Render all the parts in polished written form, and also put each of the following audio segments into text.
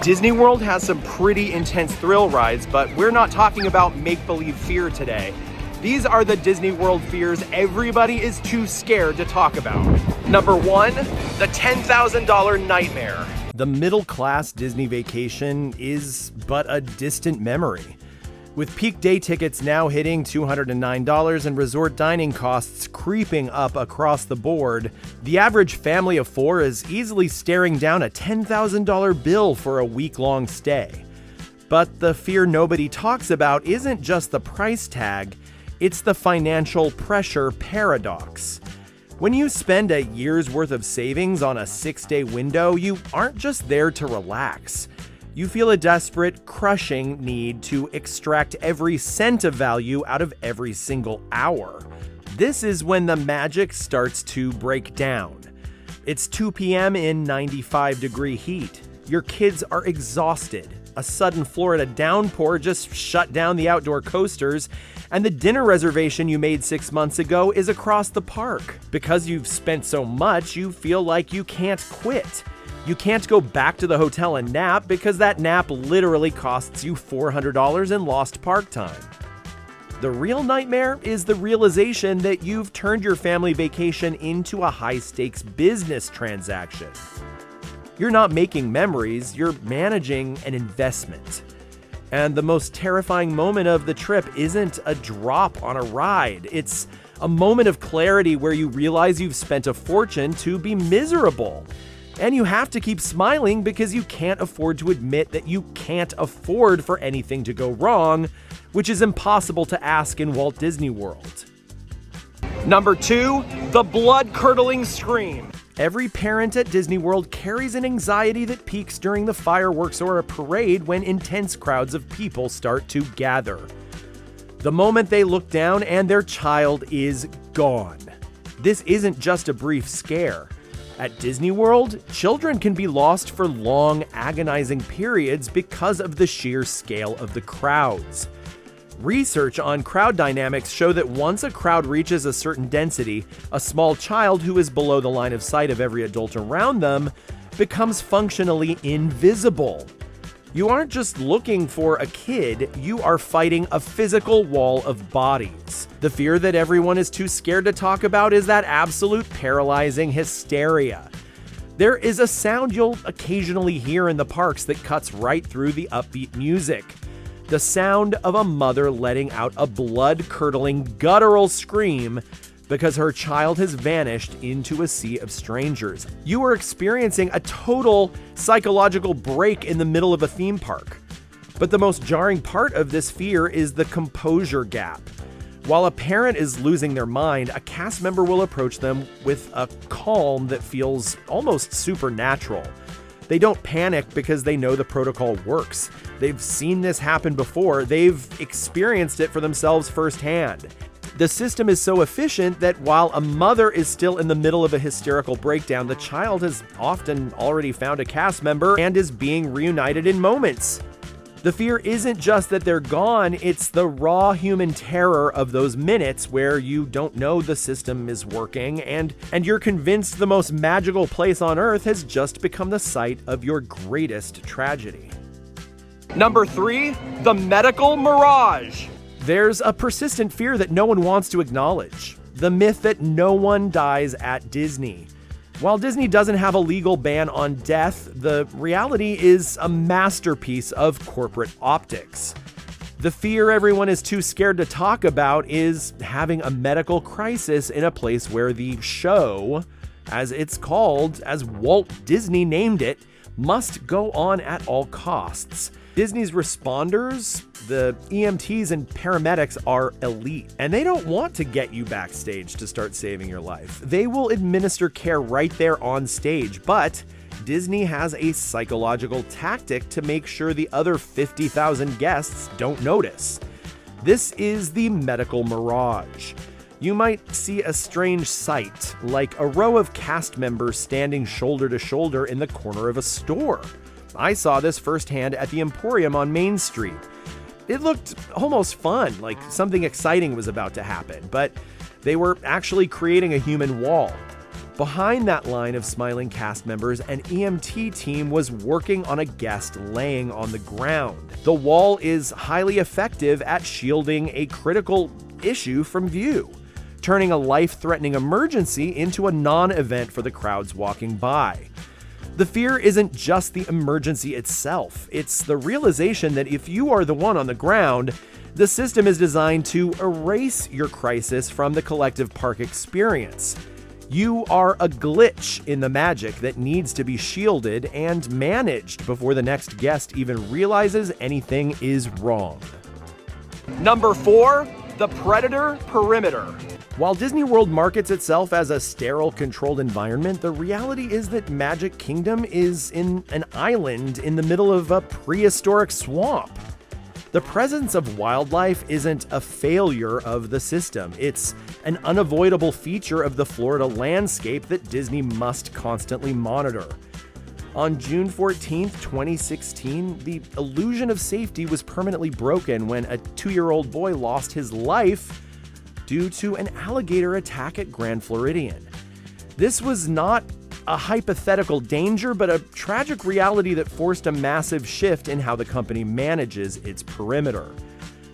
Disney World has some pretty intense thrill rides, but we're not talking about make-believe fear today. These are the Disney World fears everybody is too scared to talk about. Number 1, the $10,000 nightmare. The middle-class Disney vacation is but a distant memory. With peak day tickets now hitting $209 and resort dining costs creeping up across the board, the average family of 4 is easily staring down a $10,000 bill for a week-long stay. But the fear nobody talks about isn't just the price tag, it's the financial pressure paradox. When you spend a year's worth of savings on a 6-day window, you aren't just there to relax. You feel a desperate, crushing need to extract every cent of value out of every single hour. This is when the magic starts to break down. It's 2 p.m. in 95-degree heat. Your kids are exhausted. A sudden Florida downpour just shut down the outdoor coasters, and the dinner reservation you made 6 months ago is across the park. Because you've spent so much, you feel like you can't quit. You can't go back to the hotel and nap because that nap literally costs you $400 in lost park time. The real nightmare is the realization that you've turned your family vacation into a high-stakes business transaction. You're not making memories, you're managing an investment. And the most terrifying moment of the trip isn't a drop on a ride. It's a moment of clarity where you realize you've spent a fortune to be miserable. And you have to keep smiling because you can't afford to admit that you can't afford for anything to go wrong, which is impossible to ask in Walt Disney World. Number 2, the blood-curdling scream. Every parent at Disney World carries an anxiety that peaks during the fireworks or a parade when intense crowds of people start to gather. The moment they look down and their child is gone. This isn't just a brief scare. At Disney World, children can be lost for long, agonizing periods because of the sheer scale of the crowds. Research on crowd dynamics show that once a crowd reaches a certain density, a small child who is below the line of sight of every adult around them becomes functionally invisible. You aren't just looking for a kid, you are fighting a physical wall of bodies. The fear that everyone is too scared to talk about is that absolute paralyzing hysteria. There is a sound you'll occasionally hear in the parks that cuts right through the upbeat music. The sound of a mother letting out a blood-curdling, guttural scream because her child has vanished into a sea of strangers. You are experiencing a total psychological break in the middle of a theme park. But the most jarring part of this fear is the composure gap. While a parent is losing their mind, a cast member will approach them with a calm that feels almost supernatural. They don't panic because they know the protocol works. They've seen this happen before. They've experienced it for themselves firsthand. The system is so efficient that while a mother is still in the middle of a hysterical breakdown, the child has often already found a cast member and is being reunited in moments. The fear isn't just that they're gone, it's the raw human terror of those minutes where you don't know the system is working and you're convinced the most magical place on earth has just become the site of your greatest tragedy. Number 3, the medical mirage. There's a persistent fear that no one wants to acknowledge. The myth that no one dies at Disney. While Disney doesn't have a legal ban on death, the reality is a masterpiece of corporate optics. The fear everyone is too scared to talk about is having a medical crisis in a place where the show, as it's called, as Walt Disney named it, must go on at all costs. Disney's responders, the EMTs and paramedics, are elite, and they don't want to get you backstage to start saving your life. They will administer care right there on stage, but Disney has a psychological tactic to make sure the other 50,000 guests don't notice. This is the medical mirage. You might see a strange sight, like a row of cast members standing shoulder to shoulder in the corner of a store. I saw this firsthand at the Emporium on Main Street. It looked almost fun, like something exciting was about to happen, but they were actually creating a human wall. Behind that line of smiling cast members, an EMT team was working on a guest laying on the ground. The wall is highly effective at shielding a critical issue from view, turning a life-threatening emergency into a non-event for the crowds walking by. The fear isn't just the emergency itself, it's the realization that if you are the one on the ground, the system is designed to erase your crisis from the collective park experience. You are a glitch in the magic that needs to be shielded and managed before the next guest even realizes anything is wrong. Number 4, the Predator Perimeter. While Disney World markets itself as a sterile, controlled environment, the reality is that Magic Kingdom is in an island in the middle of a prehistoric swamp. The presence of wildlife isn't a failure of the system. It's an unavoidable feature of the Florida landscape that Disney must constantly monitor. On June 14, 2016, the illusion of safety was permanently broken when a 2-year-old boy lost his life due to an alligator attack at Grand Floridian. This was not a hypothetical danger, but a tragic reality that forced a massive shift in how the company manages its perimeter.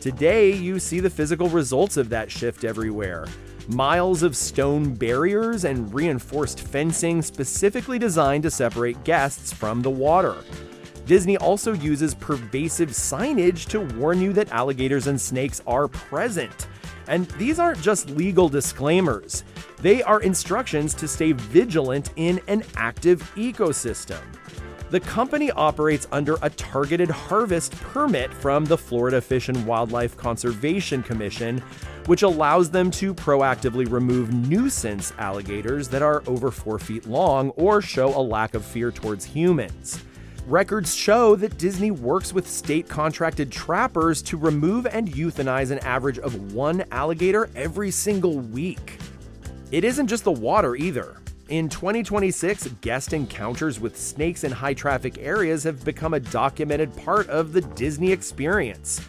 Today, you see the physical results of that shift everywhere. Miles of stone barriers and reinforced fencing specifically designed to separate guests from the water. Disney also uses pervasive signage to warn you that alligators and snakes are present. And these aren't just legal disclaimers. They are instructions to stay vigilant in an active ecosystem. The company operates under a targeted harvest permit from the Florida Fish and Wildlife Conservation Commission, which allows them to proactively remove nuisance alligators that are over 4 feet long or show a lack of fear towards humans. Records show that Disney works with state-contracted trappers to remove and euthanize an average of 1 alligator every single week. It isn't just the water either. In 2026, guest encounters with snakes in high-traffic areas have become a documented part of the Disney experience.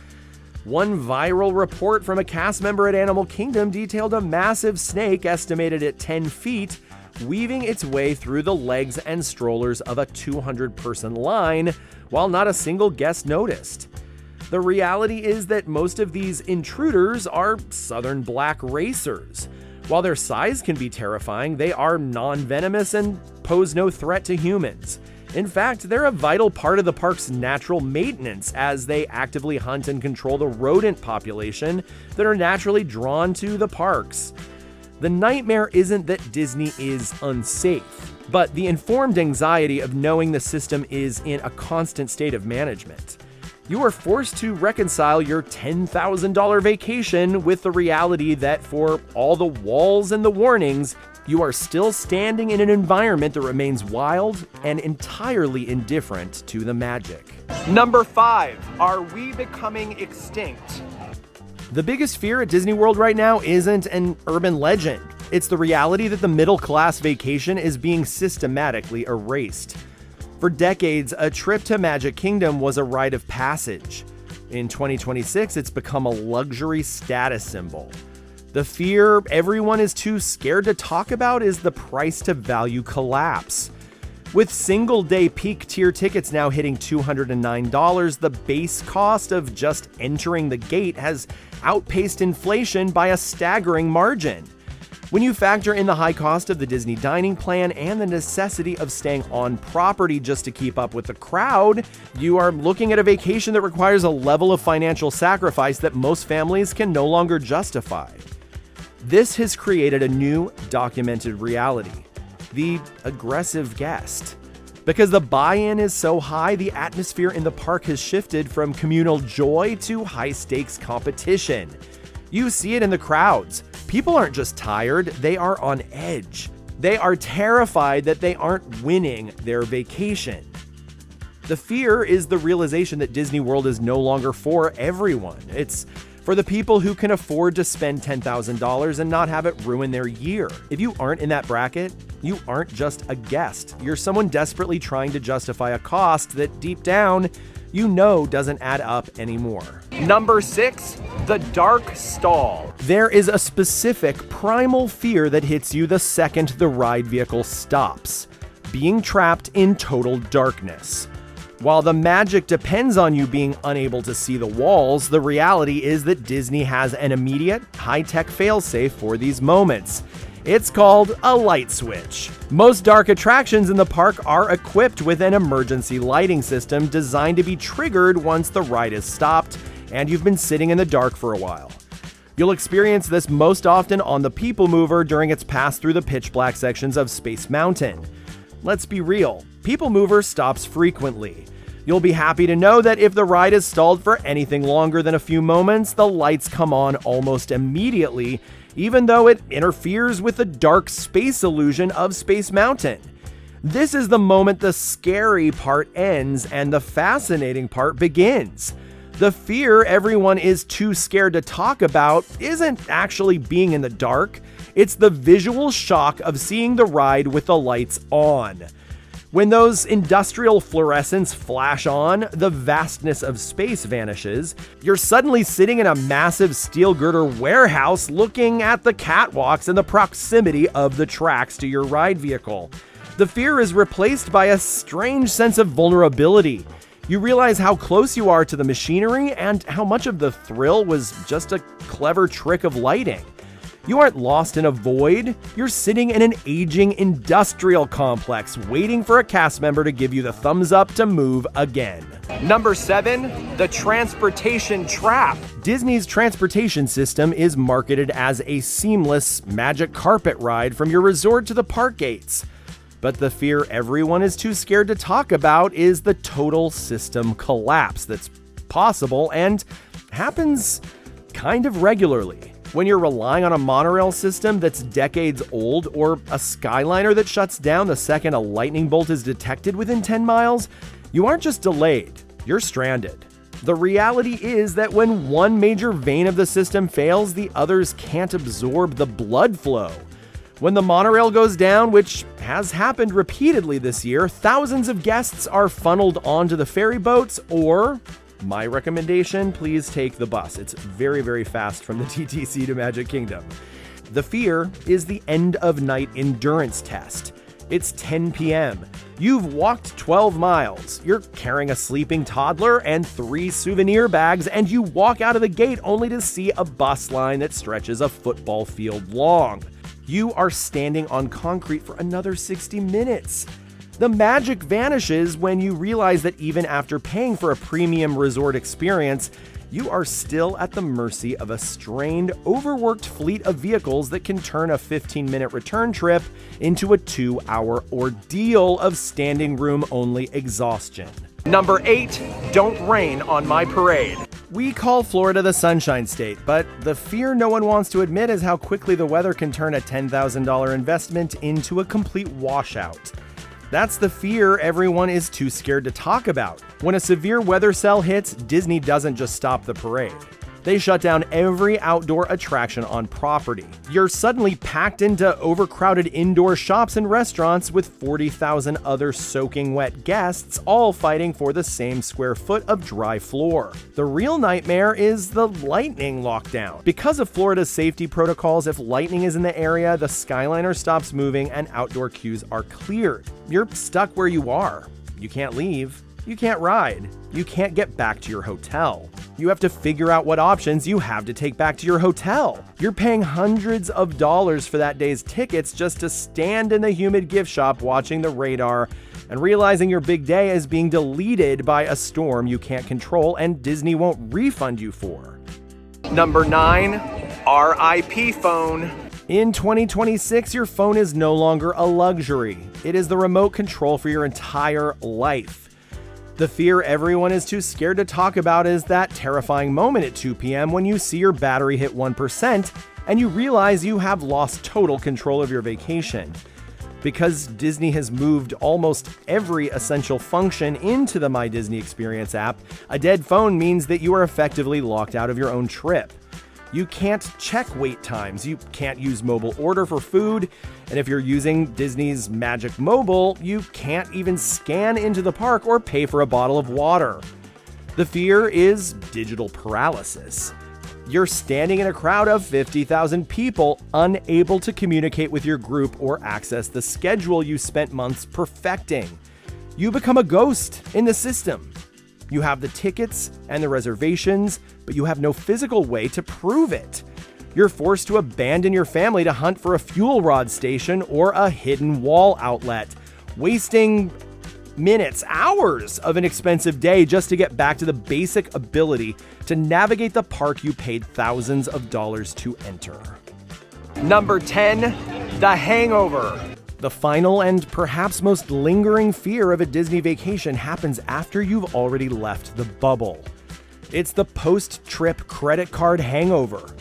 One viral report from a cast member at Animal Kingdom detailed a massive snake estimated at 10 feet weaving its way through the legs and strollers of a 200-person line while not a single guest noticed. The reality is that most of these intruders are southern black racers. While their size can be terrifying, they are non-venomous and pose no threat to humans. In fact, they're a vital part of the park's natural maintenance as they actively hunt and control the rodent population that are naturally drawn to the parks. The nightmare isn't that Disney is unsafe, but the informed anxiety of knowing the system is in a constant state of management. You are forced to reconcile your $10,000 vacation with the reality that for all the walls and the warnings, you are still standing in an environment that remains wild and entirely indifferent to the magic. Number 5, are we becoming extinct? The biggest fear at Disney World right now isn't an urban legend. It's the reality that the middle-class vacation is being systematically erased. For decades, a trip to Magic Kingdom was a rite of passage. In 2026, it's become a luxury status symbol. The fear everyone is too scared to talk about is the price-to-value collapse. With single-day peak tier tickets now hitting $209, the base cost of just entering the gate has outpaced inflation by a staggering margin. When you factor in the high cost of the Disney dining plan and the necessity of staying on property just to keep up with the crowd, you are looking at a vacation that requires a level of financial sacrifice that most families can no longer justify. This has created a new documented reality: the aggressive guest. Because the buy-in is so high, the atmosphere in the park has shifted from communal joy to high-stakes competition. You see it in the crowds. People aren't just tired, they are on edge. They are terrified that they aren't winning their vacation. The fear is the realization that Disney World is no longer for everyone. It's for the people who can afford to spend $10,000 and not have it ruin their year. If you aren't in that bracket, you aren't just a guest. You're someone desperately trying to justify a cost that deep down, you know doesn't add up anymore. Number 6, the dark stall. There is a specific primal fear that hits you the second the ride vehicle stops: being trapped in total darkness. While the magic depends on you being unable to see the walls, the reality is that Disney has an immediate, high-tech failsafe for these moments. It's called a light switch. Most dark attractions in the park are equipped with an emergency lighting system designed to be triggered once the ride is stopped and you've been sitting in the dark for a while. You'll experience this most often on the People Mover during its pass through the pitch-black sections of Space Mountain. Let's be real, People Mover stops frequently. You'll be happy to know that if the ride is stalled for anything longer than a few moments, the lights come on almost immediately, even though it interferes with the dark space illusion of Space Mountain. This is the moment the scary part ends and the fascinating part begins. The fear everyone is too scared to talk about isn't actually being in the dark, it's the visual shock of seeing the ride with the lights on. When those industrial fluorescents flash on, the vastness of space vanishes. You're suddenly sitting in a massive steel girder warehouse looking at the catwalks and the proximity of the tracks to your ride vehicle. The fear is replaced by a strange sense of vulnerability. You realize how close you are to the machinery and how much of the thrill was just a clever trick of lighting. You aren't lost in a void, you're sitting in an aging industrial complex waiting for a cast member to give you the thumbs up to move again. Number 7, the transportation trap. Disney's transportation system is marketed as a seamless magic carpet ride from your resort to the park gates. But the fear everyone is too scared to talk about is the total system collapse that's possible and happens kind of regularly. When you're relying on a monorail system that's decades old or a Skyliner that shuts down the second a lightning bolt is detected within 10 miles, you aren't just delayed, you're stranded. The reality is that when one major vein of the system fails, the others can't absorb the blood flow. When the monorail goes down, which has happened repeatedly this year, thousands of guests are funneled onto the ferry boats, or my recommendation, please take the bus. It's very, very fast from the TTC to Magic Kingdom. The fear is the end of night endurance test. It's 10 p.m. You've walked 12 miles. You're carrying a sleeping toddler and 3 souvenir bags, and you walk out of the gate only to see a bus line that stretches a football field long. You are standing on concrete for another 60 minutes. The magic vanishes when you realize that even after paying for a premium resort experience, you are still at the mercy of a strained, overworked fleet of vehicles that can turn a 15-minute return trip into a 2-hour ordeal of standing room only exhaustion. Number 8, don't rain on my parade. We call Florida the Sunshine State, but the fear no one wants to admit is how quickly the weather can turn a $10,000 investment into a complete washout. That's the fear everyone is too scared to talk about. When a severe weather cell hits, Disney doesn't just stop the parade. They shut down every outdoor attraction on property. You're suddenly packed into overcrowded indoor shops and restaurants with 40,000 other soaking wet guests, all fighting for the same square foot of dry floor. The real nightmare is the lightning lockdown. Because of Florida's safety protocols, if lightning is in the area, the Skyliner stops moving and outdoor queues are cleared. You're stuck where you are. You can't leave. You can't ride. You can't get back to your hotel. You have to figure out what options you have to take back to your hotel. You're paying hundreds of dollars for that day's tickets just to stand in the humid gift shop watching the radar and realizing your big day is being deleted by a storm you can't control and Disney won't refund you for. Number 9, RIP phone. In 2026, your phone is no longer a luxury. It is the remote control for your entire life. The fear everyone is too scared to talk about is that terrifying moment at 2 p.m. when you see your battery hit 1% and you realize you have lost total control of your vacation. Because Disney has moved almost every essential function into the My Disney Experience app, a dead phone means that you are effectively locked out of your own trip. You can't check wait times, you can't use mobile order for food, and if you're using Disney's Magic Mobile, you can't even scan into the park or pay for a bottle of water. The fear is digital paralysis. you're standing in a crowd of 50,000 people, unable to communicate with your group or access the schedule you spent months perfecting. You become a ghost in the system. You have the tickets and the reservations, but you have no physical way to prove it. You're forced to abandon your family to hunt for a fuel rod station or a hidden wall outlet, wasting minutes, hours of an expensive day just to get back to the basic ability to navigate the park you paid thousands of dollars to enter. Number 10, the hangover. The final and perhaps most lingering fear of a Disney vacation happens after you've already left the bubble. It's the post-trip credit card hangover.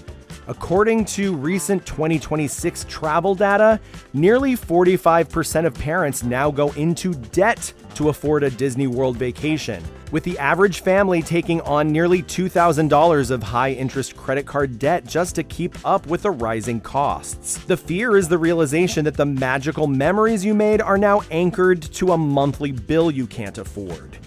According to recent 2026 travel data, nearly 45% of parents now go into debt to afford a Disney World vacation, with the average family taking on nearly $2,000 of high-interest credit card debt just to keep up with the rising costs. The fear is the realization that the magical memories you made are now anchored to a monthly bill you can't afford.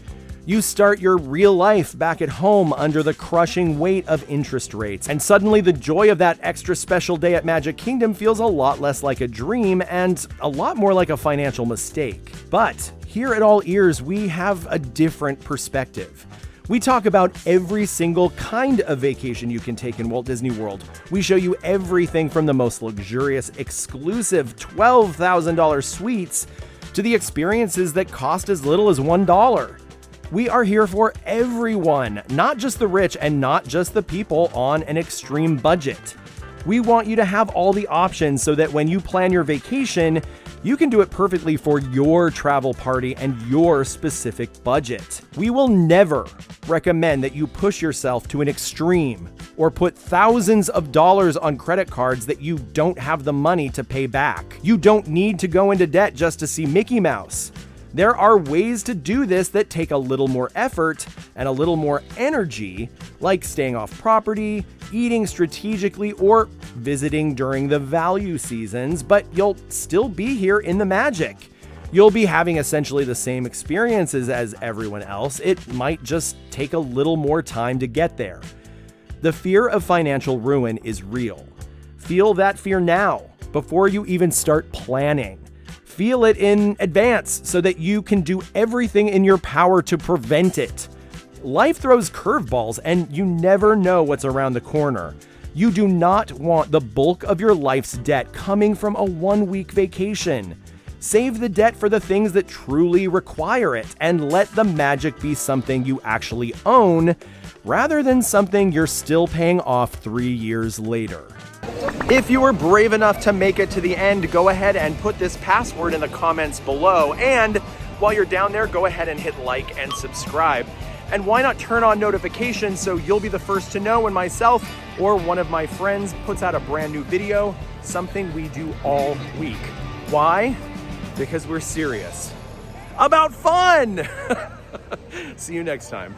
You start your real life back at home under the crushing weight of interest rates, and suddenly the joy of that extra special day at Magic Kingdom feels a lot less like a dream and a lot more like a financial mistake. But here at AllEars, we have a different perspective. We talk about every single kind of vacation you can take in Walt Disney World. We show you everything from the most luxurious, exclusive $12,000 suites to the experiences that cost as little as $1. We are here for everyone, not just the rich and not just the people on an extreme budget. We want you to have all the options so that when you plan your vacation, you can do it perfectly for your travel party and your specific budget. We will never recommend that you push yourself to an extreme or put thousands of dollars on credit cards that you don't have the money to pay back. You don't need to go into debt just to see Mickey Mouse. There are ways to do this that take a little more effort and a little more energy, like staying off property, eating strategically, or visiting during the value seasons, but you'll still be here in the magic. You'll be having essentially the same experiences as everyone else. It might just take a little more time to get there. The fear of financial ruin is real. Feel that fear now, before you even start planning. Feel it in advance so that you can do everything in your power to prevent it. Life throws curveballs and you never know what's around the corner. You do not want the bulk of your life's debt coming from a one-week vacation. Save the debt for the things that truly require it and let the magic be something you actually own rather than something you're still paying off 3 years later. If you were brave enough to make it to the end, go ahead and put this password in the comments below. And while you're down there, go ahead and hit like and subscribe. And why not turn on notifications so you'll be the first to know when myself or one of my friends puts out a brand new video, something we do all week. Why? Because we're serious about fun. See you next time.